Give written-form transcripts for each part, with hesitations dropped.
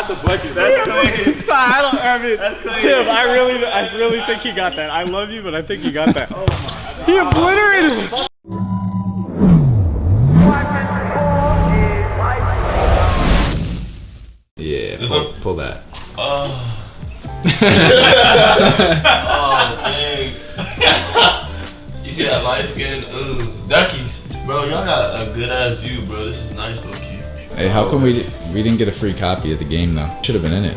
That's a bucket. That's clean. I mean, Tim, I really think he got that. I love you, but I think he got that. Oh my! He obliterated it. Yeah, pull that. Oh, dang. You see that light skin? Ooh, duckies. Bro, y'all got a good ass view, bro. This is nice, low key. Hey, how come we didn't get a free copy of the game though? Should have been in it.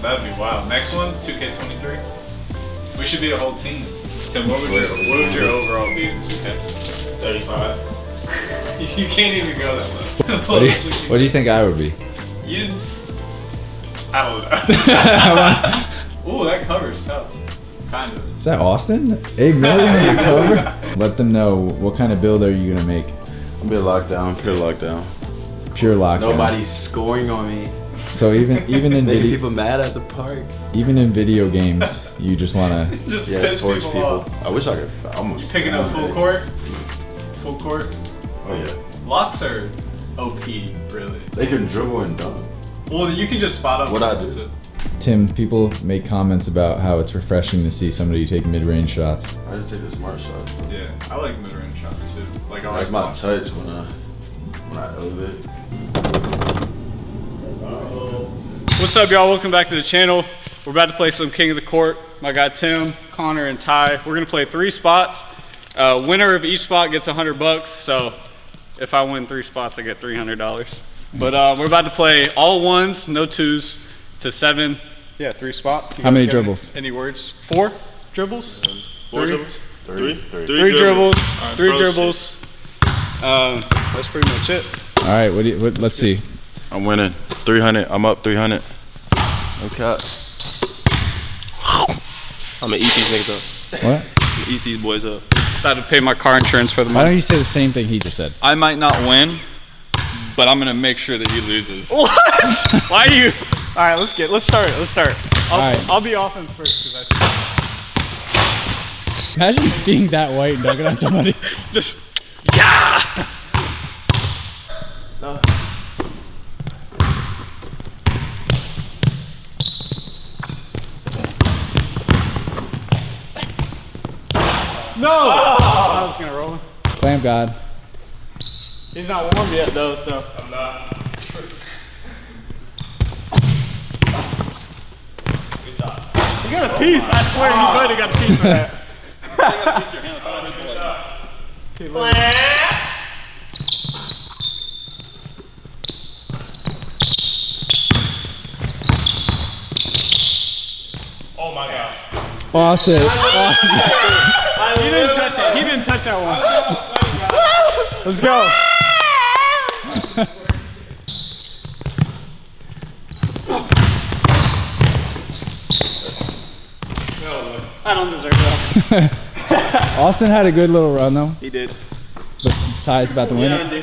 That'd be wild. Next one, 2K23. We should be a whole team. Tim, what would your overall be in 2K? 35. You can't even go that low. What do you think I would be? I don't know. Ooh, that cover's tough. Kind of. Is that Austin? 8 million in the cover? Let them know, what kind of build are you gonna make? I'm gonna be locked down, pure lockdown. Pure lockdown. Nobody's scoring on me. So even in Making people mad at the park. even in video games, you just wanna piss torch people off. I wish I could. Almost. You picking up full court? Full court? Oh yeah. Locks are OP, really. They can dribble and dunk. Well, you can just spot up. What I do? Tim, people make comments about how it's refreshing to see somebody take mid-range shots. I just take the smart shots. Bro. Yeah, I like mid-range shots too. Like I That's like my touch when I elevate. What's up, y'all? Welcome back to the channel. We're about to play some King of the Court. My guy Tim, Connor, and Ty. We're gonna play 3 spots. Winner of each spot gets $100. So if I win 3 spots, I get $300. But we're about to play all ones, no twos, to 7. Yeah, 3 spots. How many dribbles? Any words? 4 dribbles? 4 dribbles? 3 dribbles. 3 dribbles. That's pretty much it. All right, let's see. I'm winning. 300. I'm up 300. Okay. I'm gonna eat these niggas up. What? I'm gonna eat these boys up. About to pay my car insurance for the Why month. don't you say the same thing he just said? I might not win, but I'm gonna make sure that he loses. What? Why are you? All right, let's start. All right. I'll be offense first because Imagine being that white and dunking on somebody. just yeah. No! I was gonna roll him. Clam God. He's not warm yet though, so. I'm not. Good shot. You got a piece. I swear you might have got a piece of that. Oh my gosh. Austin. He didn't touch it. He didn't touch that one. Let's go. I don't deserve that. Austin had a good little run though. He did. But Ty's about to win it. You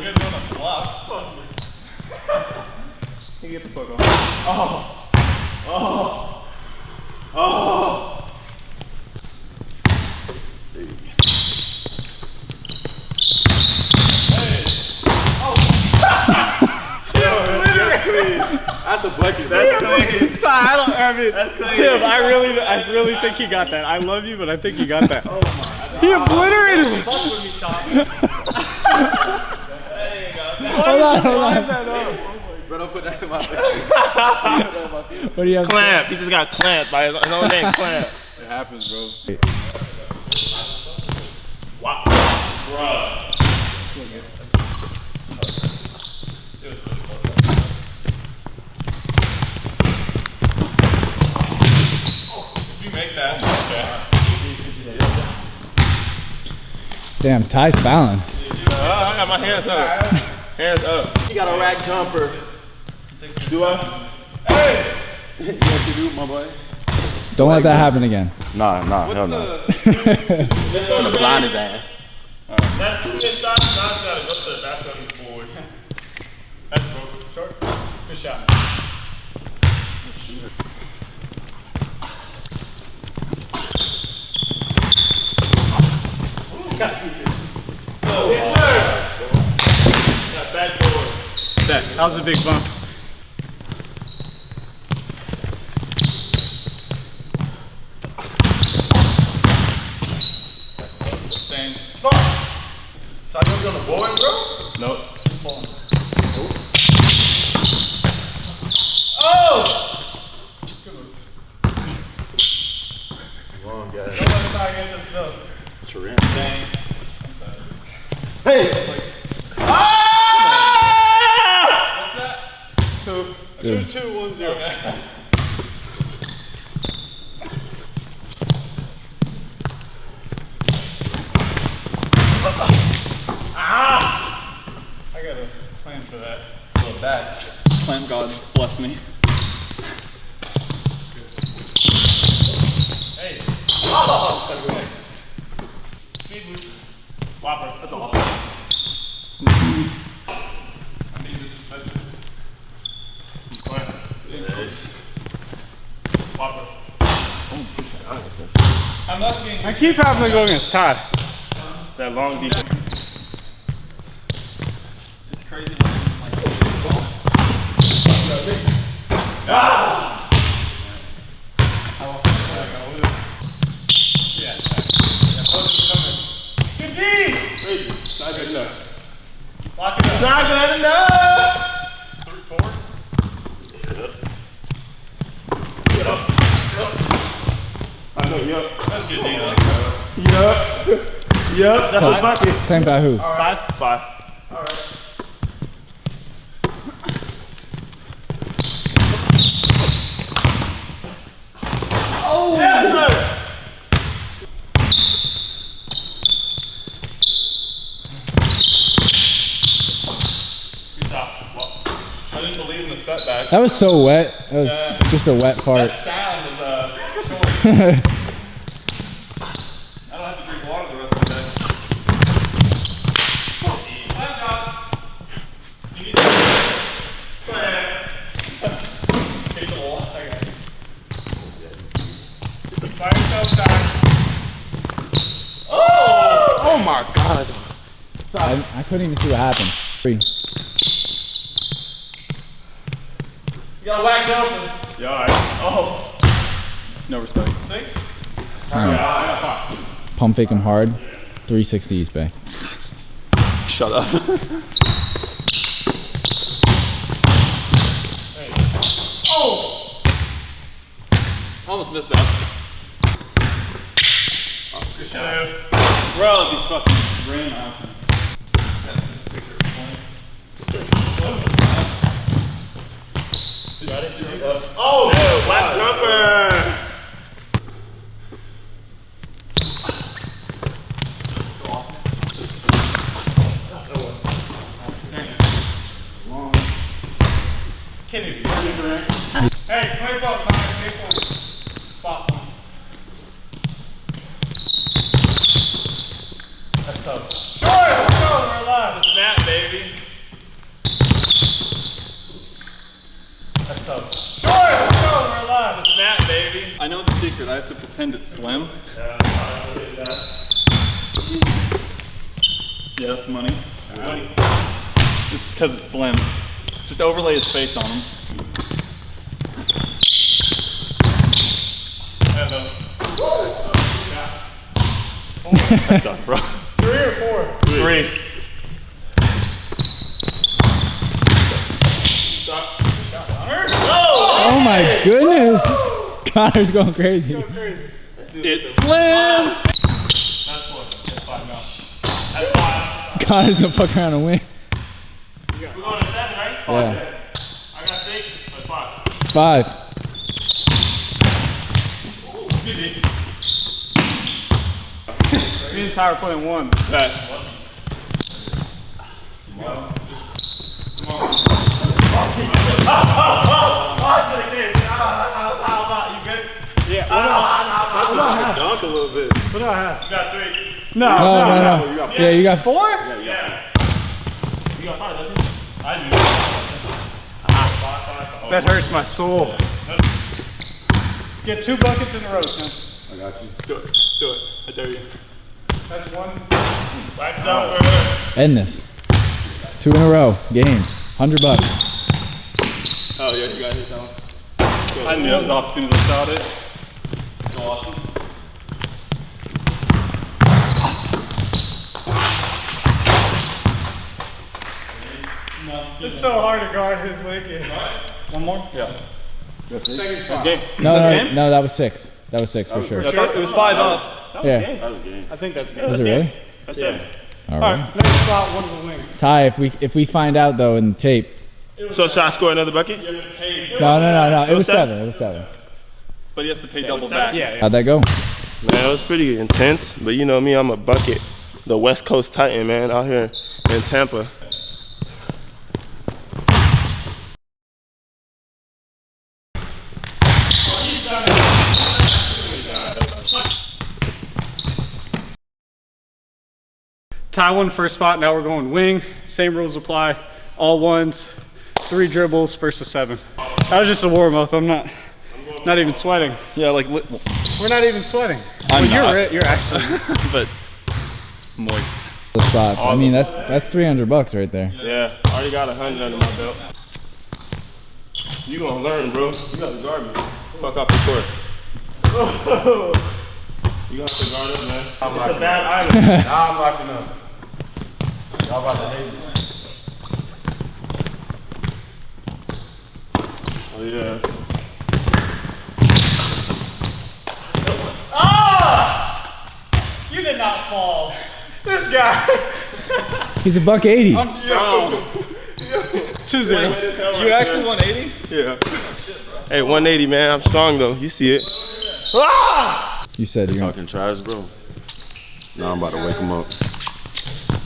get the poke on. Oh. That's a bucket. That's clean. Ty, Tim, I really think he got that. I love you, but I think he got that. Oh my! He obliterated it. Hold on. Bro, don't put that in my face. What do you have? Clamp. He just got clamped by his own name, Clamp. It happens, bro. Wow. Bruh. Damn, Ty's fouling. I got my hands up. Hands up. You got a rack jumper. Do I? Hey! You know what you do, my boy? Don't let that happen again. Nah, hell no. I'm gonna blind his ass. That's 2 good shots. John's got to go to the basket board. That's broken. Short. Good shot. Got a piece here. Oh, yes, sir. Got back board. That was a big bump. Dang. Fuck. So I gonna be on the board, bro? Nope. Oh! Come on, guys. Don't let us not get this stuff. Dang. Hey! Ah! What's that? 2-2-1-0. Okay. I got a plan for that. Go back. Plant God bless me. Hey. Oh! Speed boost. Whopper. That's a whopper. I'm being disrespectful. Whopper. I'm not being. I keep having to go against Ty. That long defense. It's crazy. Good D! Not good enough. Lock it up. Not good enough! 3-4. I know, yup. That's good D. Yup. Yup, that's a bucket. Playing by who? 5? 5. Oh! Yes, sir! Good job. Well, I didn't believe in the step back. That was so wet. That was just a wet fart. That sound is short. I don't have to drink water the rest of the day. You need to take the wall. I got you. Fire yourself back. Oh my god. I couldn't even see what happened. 3. You got whacked open. Yeah, alright. Oh. No respect. 6? Pump fake him hard. 360s, bae. Shut up. Oh! Almost missed that. Good shot. Bro, these fucking rain out. Oh! Yeah, whack jumper! Kenny. Hey, play ball, Connor. Take one. Spot one. That's tough. Sure, let's go. We're alive. Snap, baby. That's tough. Sure, let's go. We're alive. Snap, baby. I know the secret. I have to pretend it's slim. Yeah, I believe that. Yeah, that's money. It's because it's slim. Just overlay his face on him. I suck, bro. 3 or 4? 3. Oh my goodness! Connor's going crazy. It's slim! That's 4. That's 5 now. That's 5. Connor's gonna fuck around and win. We're going to 7, right? Yeah. I got 6, but 5. 5. Me and Ty are playing 1. Bet. How about you good? Yeah, Dunk a little bit. what do I have? You got 3. No. No. Yeah, you got 4? Yeah. You got 5, doesn't you? I do. That hurts my soul. Get 2 buckets in a row, Tim. I got you. Do it. Do it. I dare you. That's 1. Whack jumper. End this. 2 in a row. Game. $100. Oh, yeah, you got hit that one. I knew it was off as soon as I shot it. Go off. It's so hard to guard his wicket. One more? Yeah. Second spot. Game. No, that was 6. That was 6 for sure. I thought it was 5 up. Yeah. That was game. I think that's good. Was it really? That's it. All All right. right, next spot, one of the wings. Ty, if we find out though in the tape. So should I score another bucket? No. It was 7. It was 7. But he has to pay double back. Yeah. How'd that go? Man, it was pretty intense, but you know me, I'm a bucket. The West Coast Titan, man, out here in Tampa. Ty won first spot, now we're going wing. Same rules apply. All ones, 3 dribbles, first to 7. That was just a warm up. I'm not even sweating. Yeah, like, We're not even sweating. I'm not. You're actually. but moist. The spots. I mean, that's $300 right there. Yeah, I already got 100 under my belt. You gonna learn, bro. You gotta guard me. Fuck off the court. You gonna have to guard up, man. It's a bad island. Now I'm locking up. Y'all about to hate me. Oh, yeah. You did not fall. This guy. He's $180. I'm strong. 2-0. You actually 180? Yeah. Hey, 180, man. I'm strong, though. You see it. You said you're gonna Talking trash, bro. Now I'm about to wake him up.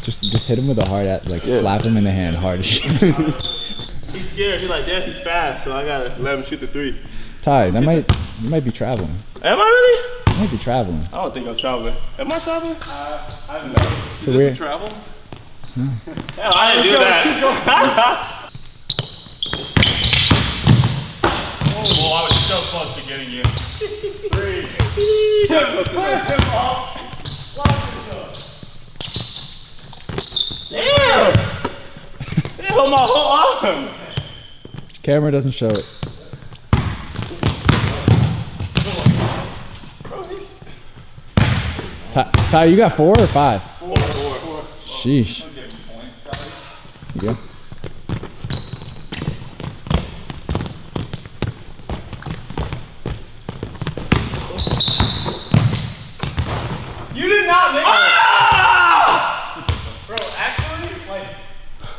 just hit him with a hard at, like slap him in the hand hard as shit. He's scared. He's like, damn, he's fast, so I gotta let him shoot the 3. Ty, you might be traveling. Am I really? You might be traveling. I don't think I'm traveling. Am I traveling? So Is this a travel? Hell, I didn't do that. Oh, I was so close to getting you. 3. Damn! They hold my whole arm. Camera doesn't show it. Ty, you got 4 or 5? 4. Sheesh. You go. You did not make it. Bro, actually, like,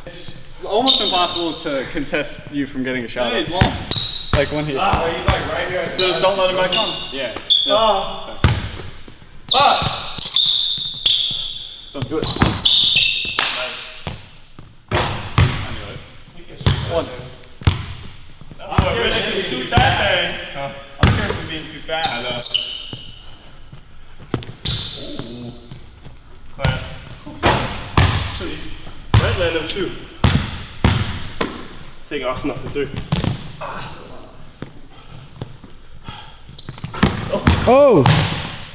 it's almost impossible to contest you from getting a shot. Hey, he's long. Like when he. He's like right here. So just don't let him back on. Yeah. Don't do it. One. I'm ready to shoot that thing. I'm scared for being too fast. Ooh. Clap. Right, let him shoot. Take off enough for 3. Oh!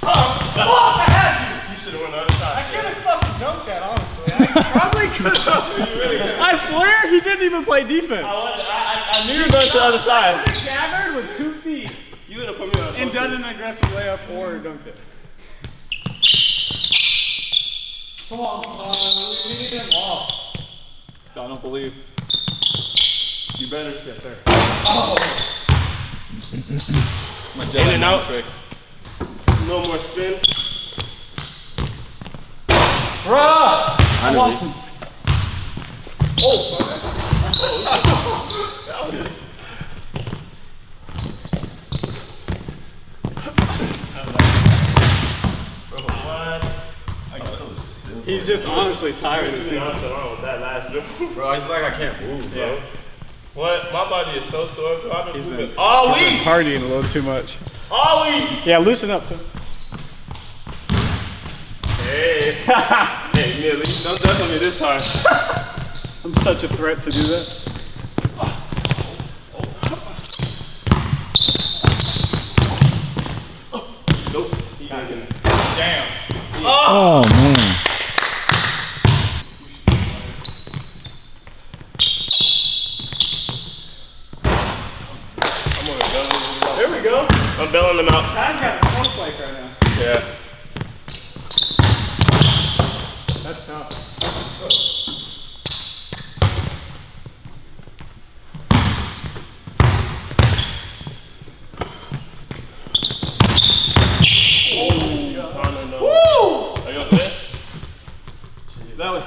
I had you. You should have went the other I side. should have fucking dunked that, honestly. I probably could have. I swear he didn't even play defense. I knew you were going to the other I side. could have gathered with 2 feet You would have put me on. and done an aggressive layup or dunked it. Come on, we need him off. I don't believe. You better. Yes, sir. My In Jedi and out. tricks. No more spin. Bruh! I lost him. He's just honestly tired, it seems. Nothing wrong with that last drill. Bro, it's like I can't move, bro. Yeah. What? My body is so sore, bro. I've been He's moving been- all He's been week. partying a little too much. All week. Yeah, loosen up, too. Hey. Hey, Millie. Don't dunk on me this time. I'm such a threat to do that. Nope. Damn. Oh, man. I'm gonna belly him out. There we go. I'm belling him out. Ty's got a snowflake right now. Yeah. That's tough.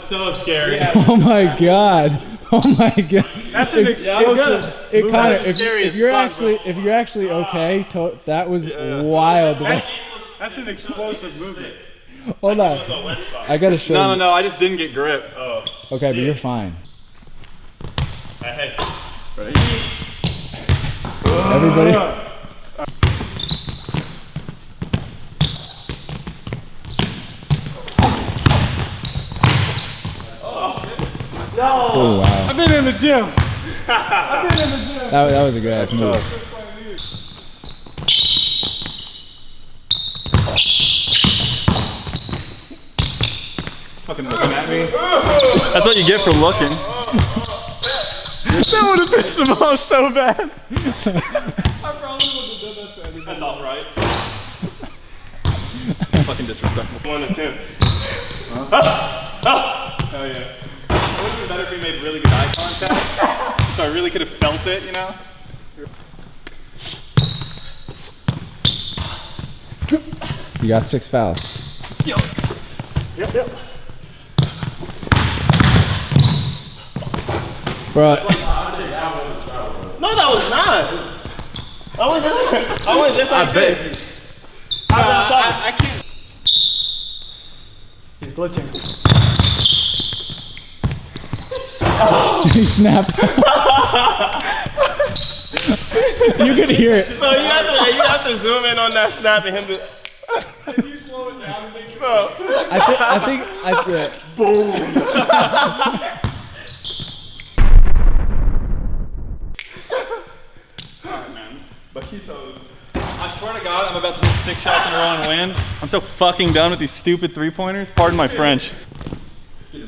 so scary. Oh my god. Oh my god. That's an explosive. It kind of. scary If as you're fuck, actually, if you're actually okay, that was wild. That's an explosive movement. Hold on. I gotta show you. No. I just didn't get grip. Oh. Okay, but you're fine. Hey. Everybody. Oh wow. I've been in the gym. That was a good ass move. Fucking looking at me. That's what you get for looking. That would have pissed him off so bad. I probably wouldn't have done that to anybody. That's all right. Fucking disrespectful. 1 to 10. Hell yeah. It would have been better if we made really good eye contact. So I really could have felt it, you know? You got 6 fouls. Yep. Bro, No, that was not. I was just like this. I can't. He's glitching. he snapped. You could hear it. No, you have to zoom in on that snap and him to. Can you slow it down and make it Bro. I think. Boom. I swear to God, I'm about to hit 6 shots in a row and win. I'm so fucking done with these stupid 3-pointers. Pardon my French. He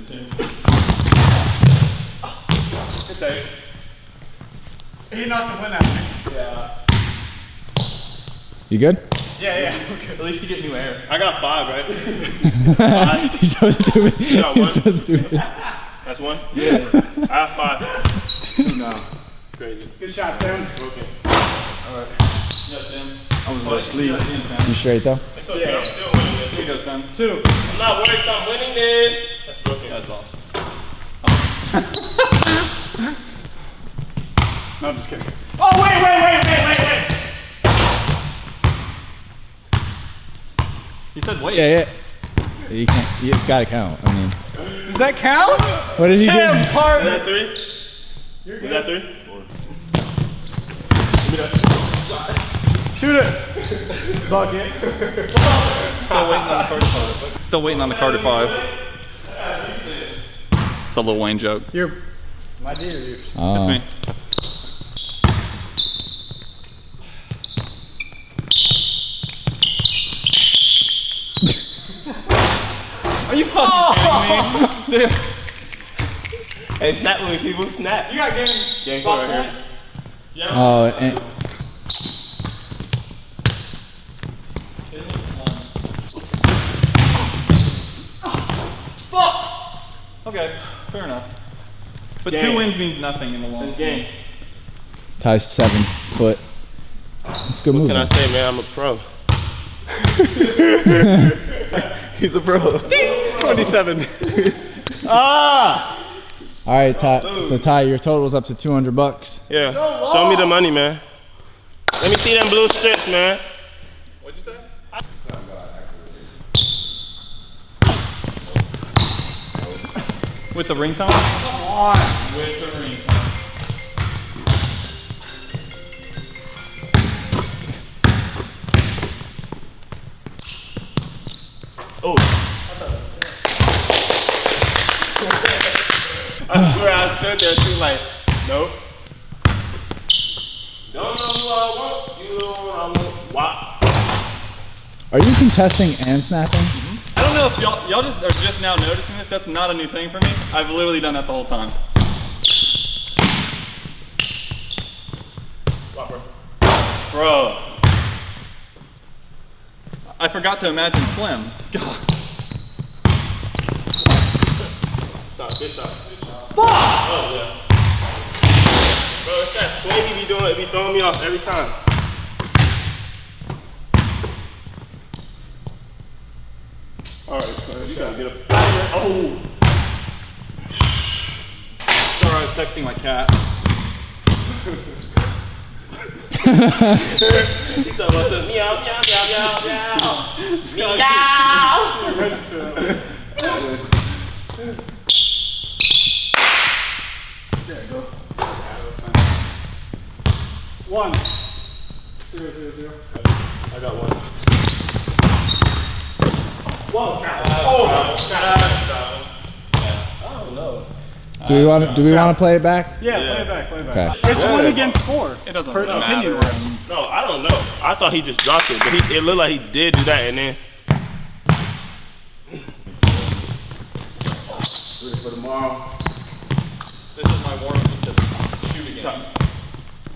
knocked the wind out of me. Yeah. You good? Yeah. At least you get new air. I got 5, right? He's so stupid. got He's one? so stupid. That's 1? Yeah. I have 5. 2 now. Crazy. Good shot, Tim. Okay. Yeah, Tim. I was about to sleep. You straight though? It's okay. I'm still winning this. Here you go, Tim. 2. I'm not worried. I'm winning this. That's broken. That's awesome. No, I'm just kidding. Oh, wait. He said wait. Yeah. You can't. It's gotta count. I mean, Does that count? what did he do? Is that 3? You're Is good. that 3? 4. Shoot it. Bucket. Still waiting on the Carter 5. It's a Lil Wayne joke. You're my dear. It's me. Are you fucking kidding me? Dude. Hey, snap with me, people. Snap. You got game Spot right here. Oh, and Okay, fair enough. But Game. 2 wins means nothing in the long This run. game. Ty's 7 foot. It's a good move. Can I say, man, I'm a pro. He's a pro. 27. Ah! All right, Ty. So Ty, your total's up to $200. Yeah. Show me the money, man. Let me see them blue strips, man. What'd you say? With the ringtone? Come on! With the ringtone. Oh. I swear I stood there too, like, nope. Don't know who I want. You know who I want. Wow. Are you contesting and snapping? I don't know if y'all just are just now noticing this. That's not a new thing for me. I've literally done that the whole time. Bro. I forgot to imagine Slim. God. Shot, good shot. Fuck! Oh, yeah. Bro, it's that swing he be doing. It be throwing me off every time. Alright, so you gotta get up. Oh! was texting my cat. He's talking about the meow, meow, meow, meow, meow. Meow. There you go. 1 0 0 0. I got 1. Whoa! Oh no. Do we want to play it back? Yeah, play it back, play it back. Okay. It's 1 against 4. It doesn't per really opinion matter. round. No, I don't know. I thought he just dropped it, but it looked like he did do that and then. For tomorrow. This is my warm-up just to shoot again.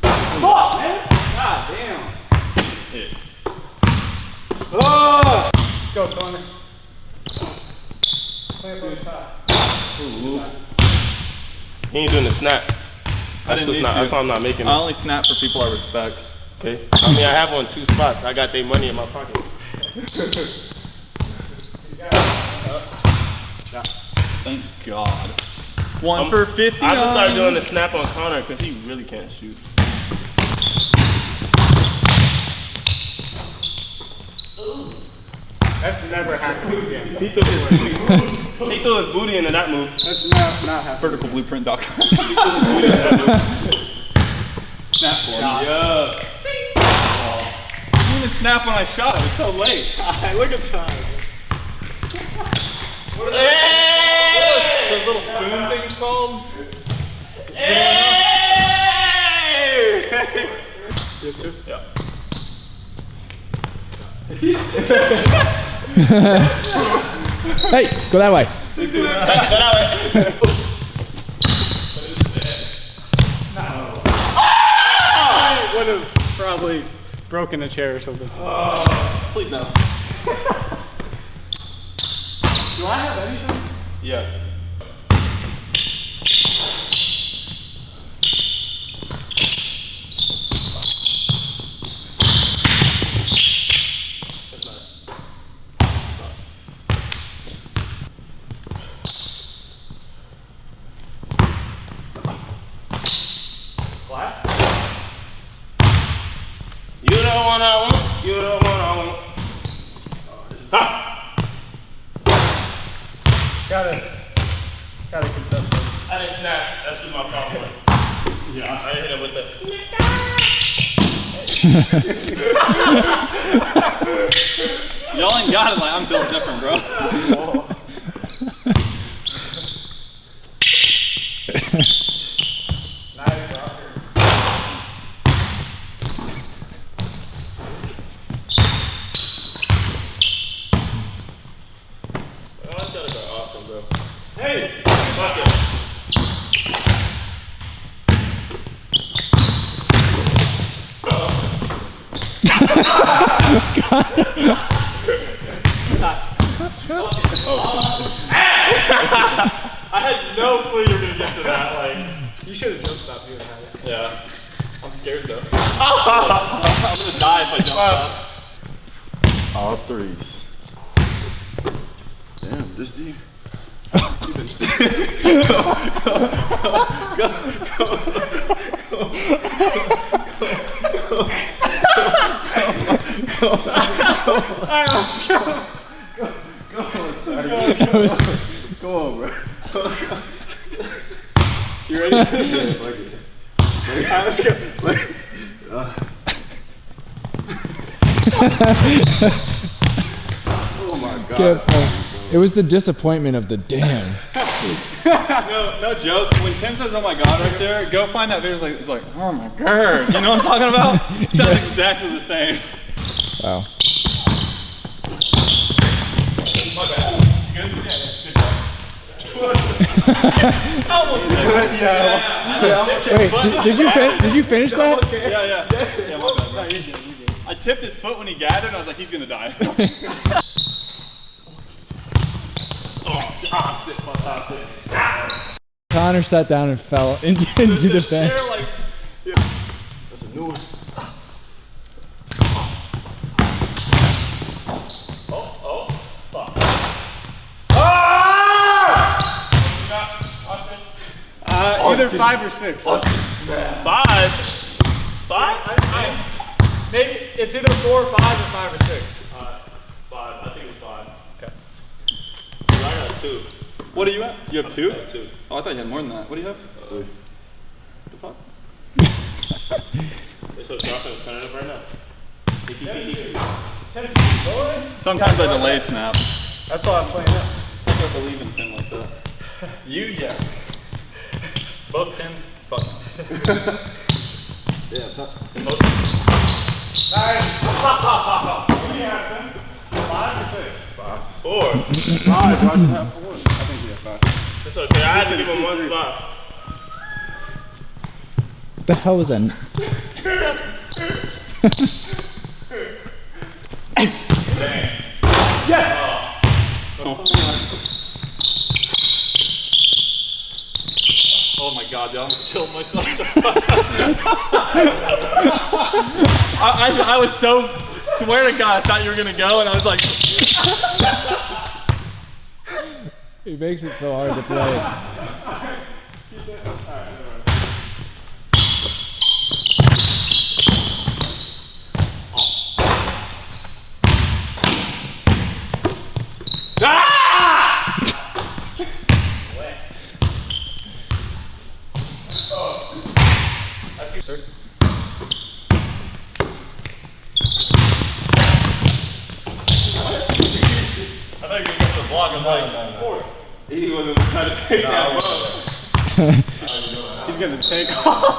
Fuck, man! God damn. Hit. Oh! Let's go, Connor. Play it by the top. He ain't doing the snap. I didn't need to. That's why I'm not making I it. only snap for people I respect. Okay. I mean, I have on 2 spots. I got their money in my pocket. Thank God. 1 for 50. I'm gonna start doing the snap on Connor because he really can't shoot. That's never happened again. He threw his booty into that move. That's not happening. Verticalblueprint.com. Snap for Yeah. I didn't even snap when I shot. It was so late. Look at time. What are those little spoon things called? Yeah. Hey, go that way. Would have probably broken a chair or something. Please no. Do I have anything? Yeah. You the one I want. You the one I want. Ha! Gotta contest it. I didn't snap. That's what my problem was. Yeah. I didn't hit him with the. Y'all ain't got it like I'm built different, bro. Hey! Fuck it. I had no clue you were gonna get to that. Like, You should have jumped stopped you and had it. yeah. I'm scared though. I'm gonna die if I jump stop. All threes. Damn, this deep. Go on, bro. You ready for this? Alright, let's go. Oh my god. It was the disappointment of the damn. No joke. When Tim says, "Oh my God," right there, go find that video. It's like, "Oh my God," you know what I'm talking about? It sounds exactly the same. Wow. My bad. You good? Wait, did you finish that? Yeah, my bad. I tipped his foot when he gathered, and I was like, "He's gonna die." Connor sat down and fell into the bench. That's a new one. either 5 or 6. Five? Maybe it's either 4 or 5 or 5 or 6. Five. I think it's five. Okay. I got two. What are you at? You have 2? I got two. Oh, I thought you had more than that. What do you have? What the fuck? So dropping and turning it right now. Sometimes I delay snap. That's why I'm playing up. I don't believe in Tim like that. You, yes. Both Tims, fuck. Yeah, tough. What do you have, Tim? 5 or 6? 4. 5, Roger's have 4. I think you have 5. It's okay. I had to give him one spot. What the hell was that? Oh my god, dude, I almost killed myself. I was so, swear to God, I thought you were gonna go, and I was like, He makes it so hard to play. I thought you were gonna get the block. I was like, He wasn't trying to take that ball. He's gonna take off.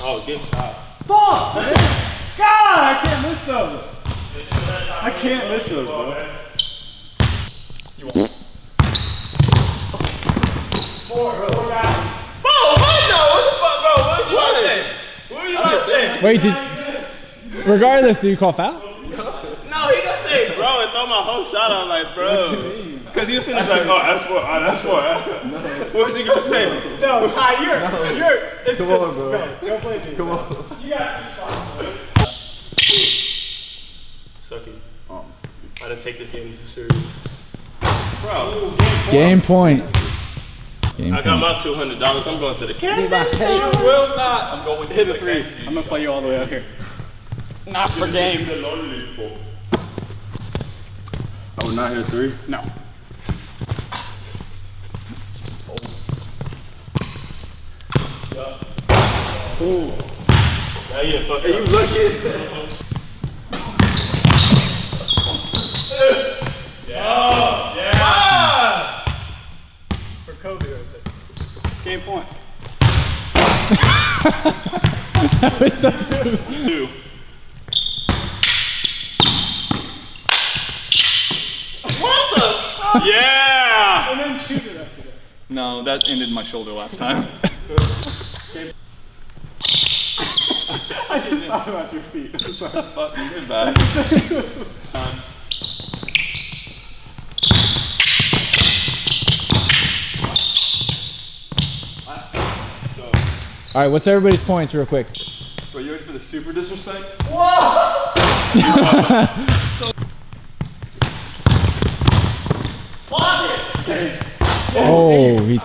Oh, good shot. Fuck, man. God, I can't miss those. I can't miss those, bro. What are you about to say? Wait, regardless, do you call foul? No, he gonna say bro and throw my whole shot out like bro. Cause he was sitting there like, oh, that's for. What was he gonna say? No, Ty, it's Come on, bro. Go play, G. Come on. You got 2 spots. Sucky. I didn't take this game too serious. Bro, Game point. Game I got point. my $200. I'm going to the candy You will not. I'm going with hit a 3. I'm gonna play you all the way out here. Not for game. Oh, not here 3? No. Ooh. Now you fucked up. You lucky. For Kobe right there. Game point. Two. Yeah! And then shoot it after that. no, that ended my shoulder last time. I just thought about your feet. Sorry. Fucking good back. All right, what's everybody's points, real quick? Bro, you ready for the super disrespect? Oh, he.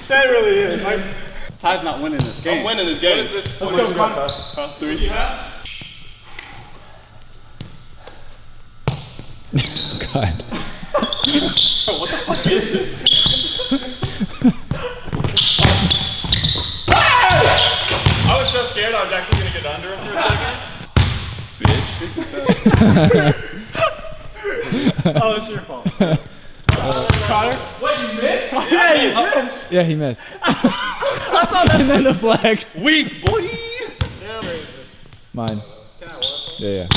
That really is. Ty's not winning this game. I'm winning this game. Let's go, Connor. 3. God. What the fuck is it? I was so scared I was actually gonna get under him for a second. Bitch. Oh, it's your fault. Connor? What, you missed? Yeah, you missed. Yeah, he missed. I thought and then the flex. Weak, boy! Mine. Yeah.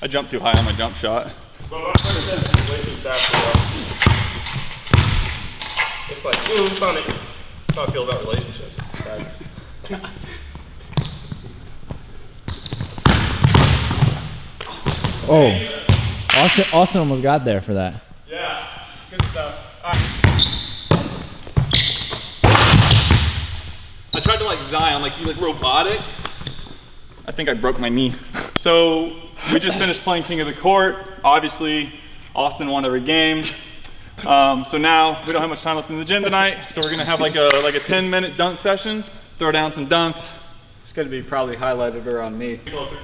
I jumped too high on my jump shot. Bro, my friend is way too fast for y'all. It's like, ooh, Sonic. That's how I feel about relationships. Oh. Austin almost got there for that. Yeah, good stuff. All right. I tried to like Zion, like be like robotic. I think I broke my knee. So we just finished playing King of the Court. Obviously, Austin won every game. So now we don't have much time left in the gym tonight. So we're gonna have like a 10-minute dunk session. Throw down some dunks. It's gonna be probably highlighted around me. Closer.